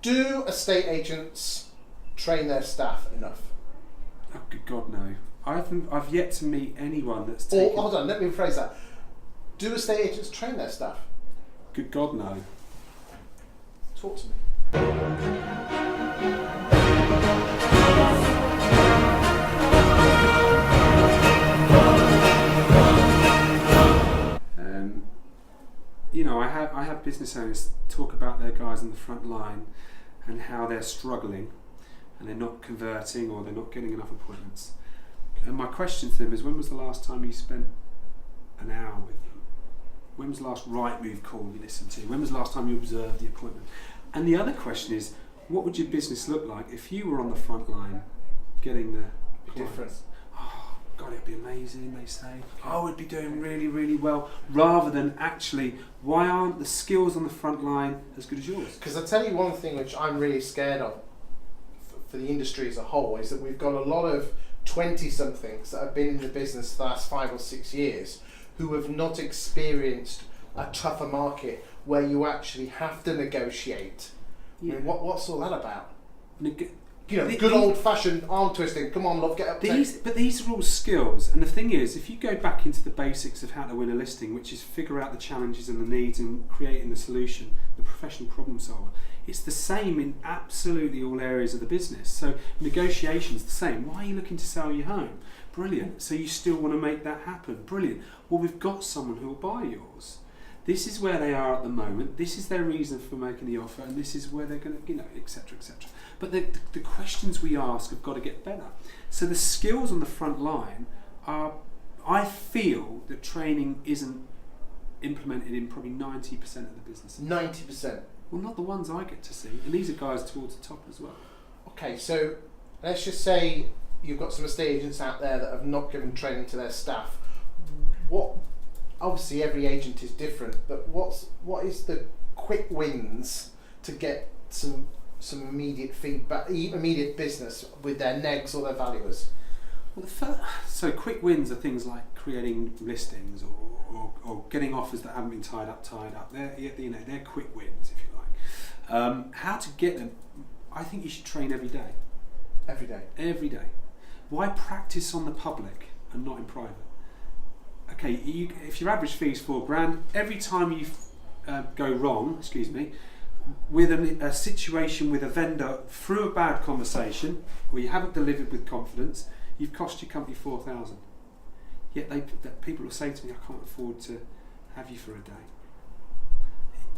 Do estate agents train their staff enough? Oh, good God, no. I've yet to meet anyone that's Or, taken... hold on, let me rephrase that. Do estate agents train their staff? Good God, no. Talk to me. You know, I have business owners talk about their guys on the front line and how they're struggling and they're not converting or they're not getting enough appointments. And my question to them is, when was the last time you spent an hour with them? When was the last right move call you listened to? When was the last time you observed the appointment? And the other question is, what would your business look like if you were on the front line getting the Different. Oh, God, it'd be amazing, they say. Oh, we'd be doing really, really well. Rather than actually, why aren't the skills on the front line as good as yours? Because I tell you one thing which I'm really scared of for the industry as a whole is that we've got a lot of 20-somethings that have been in the business the last 5 or 6 years who have not experienced a tougher market where you actually have to negotiate. Yeah. I mean, what's all that about? You know, The- good old-fashioned arm twisting. Come on, love, get up. But these are all skills, and the thing is, if you go back into the basics of how to win a listing, which is figure out the challenges and the needs and creating the solution, the professional problem solver, it's the same in absolutely all areas of the business. So negotiation's the same. Why are you looking to sell your home? Brilliant. So you still want to make that happen? Brilliant. Well, we've got someone who will buy yours. This is where they are at the moment. This is their reason for making the offer, and this is where they're going to, etc., etc. But the questions we ask have got to get better. So the skills on the front line are, I feel that training isn't implemented in probably 90% of the businesses. 90%. Well, not the ones I get to see, and these are guys towards the top as well. Okay, so let's just say you've got some estate agents out there that have not given training to their staff. Obviously every agent is different, but what is the quick wins to get some immediate feedback, immediate business with their negs or their valuers? Well, so quick wins are things like creating listings or getting offers that haven't been tied up. They're quick wins, if you like. How to get them? I think you should train every day. Every day. Every day. Why practice on the public and not in private? Okay, if your average fee is £4,000, every time you go wrong, with a situation with a vendor through a bad conversation, or you haven't delivered with confidence, you've cost your company £4,000. Yet people will say to me, I can't afford to have you for a day.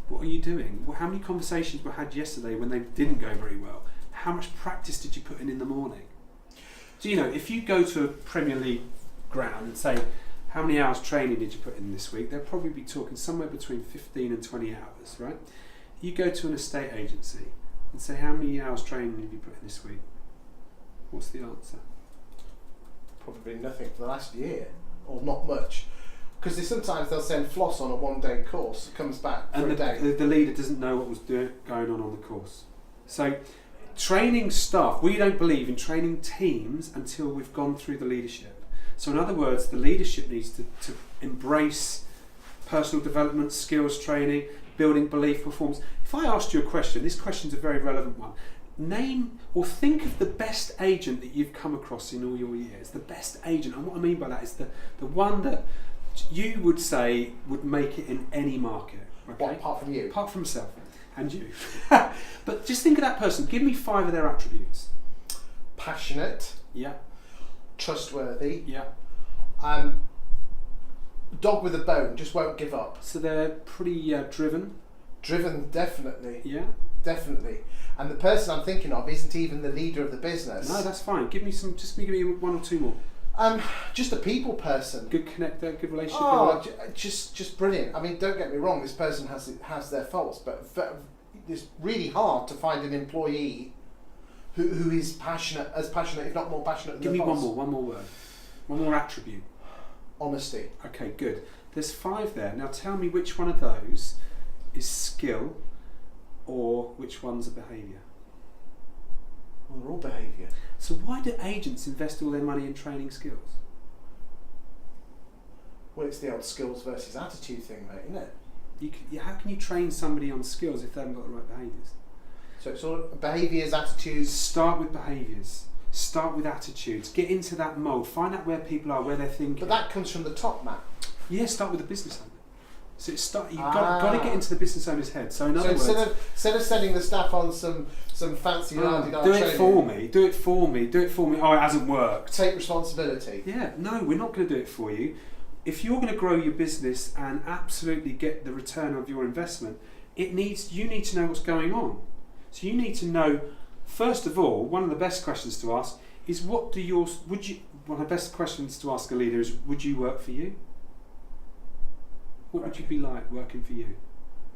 What are you doing? Well, how many conversations were had yesterday when they didn't go very well? How much practice did you put in the morning? So, if you go to a Premier League ground and say, how many hours training did you put in this week? They'll probably be talking somewhere between 15 and 20 hours, right? You go to an estate agency and say, how many hours training have you put in this week? What's the answer? Probably nothing for the last year, or not much. Because sometimes they'll send Floss on a one-day course, it comes back for a day. The leader doesn't know what was going on the course. So training staff, we don't believe in training teams until we've gone through the leadership. So in other words, the leadership needs to embrace personal development, skills training, building belief, performance. If I asked you a question, this question's a very relevant one. Name or think of the best agent that you've come across in all your years. The best agent, and what I mean by that is the one that you would say would make it in any market. Okay? What, apart from you? Apart from myself and you. But just think of that person. Give me 5 of their attributes. Passionate. Yeah. Trustworthy. Yeah. Dog with a bone, just won't give up. So they're pretty driven. Driven, definitely. Yeah. Definitely. And the person I'm thinking of isn't even the leader of the business. No, that's fine. Give me 1 or 2 more. Just a people person. Good connector, good relationship. Oh, just brilliant. I mean, don't get me wrong. This person has their faults, but it's really hard to find an employee who is as passionate, if not more passionate than Give the me boss. one more word. One more attribute. Honesty. Okay, good. There's 5 there. Now tell me which one of those is skill or which one's a behaviour. Well, they're all behaviour. So why do agents invest all their money in training skills? Well, it's the old skills versus attitude thing, mate, isn't it? How can you train somebody on skills if they haven't got the right behaviours? So it's all behaviours, attitudes. Start with behaviours. Start with attitudes. Get into that mould. Find out where people are, where they're thinking. But that comes from the top, Matt. Yeah, start with the business owner. So you've got to get into the business owner's head. So in other words, instead of sending the staff on some fancy do training, it for me. Do it for me. Do it for me. Oh, it hasn't worked. Take responsibility. Yeah, no, we're not going to do it for you. If you're going to grow your business and absolutely get the return of your investment, you need to know what's going on. So you need to know, first of all, one of the best questions to ask is one of the best questions to ask a leader is, would you work for you? What would you be like working for you?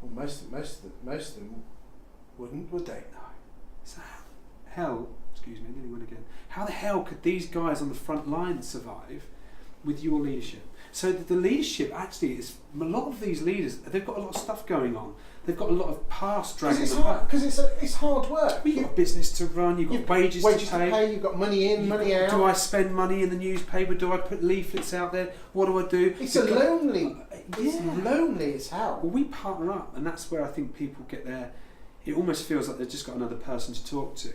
Well, most of them wouldn't, would they? No. So excuse me, I nearly went again. How the hell could these guys on the front line survive with your leadership? So the leadership actually is, a lot of these leaders, they've got a lot of stuff going on. They've got a lot of past dragging them back. Because it's hard work. You've got a business to run, you've got wages to pay. You've got money in, money out. Do I spend money in the newspaper? Do I put leaflets out there? What do I do? It's lonely as hell. Well, we partner up, and that's where I think people get there. It almost feels like they've just got another person to talk to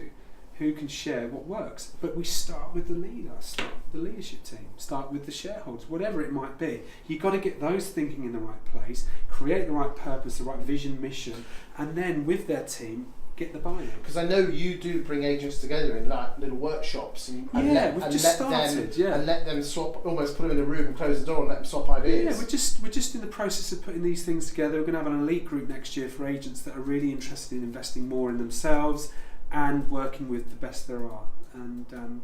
who can share what works. But we start with the leader, start with the leadership team, start with the shareholders, whatever it might be. You've got to get those thinking in the right place, create the right purpose, the right vision, mission, and then with their team, get the buy-in. Because I know you do bring agents together in like little workshops and let them swap, almost put them in a room and close the door and let them swap ideas. Yeah, we're just in the process of putting these things together. We're going to have an elite group next year for agents that are really interested in investing more in themselves and working with the best there are. And I'm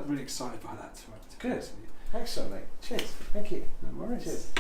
really excited by that. Good. Excellent, mate. Cheers. Thank you. No worries. Cheers.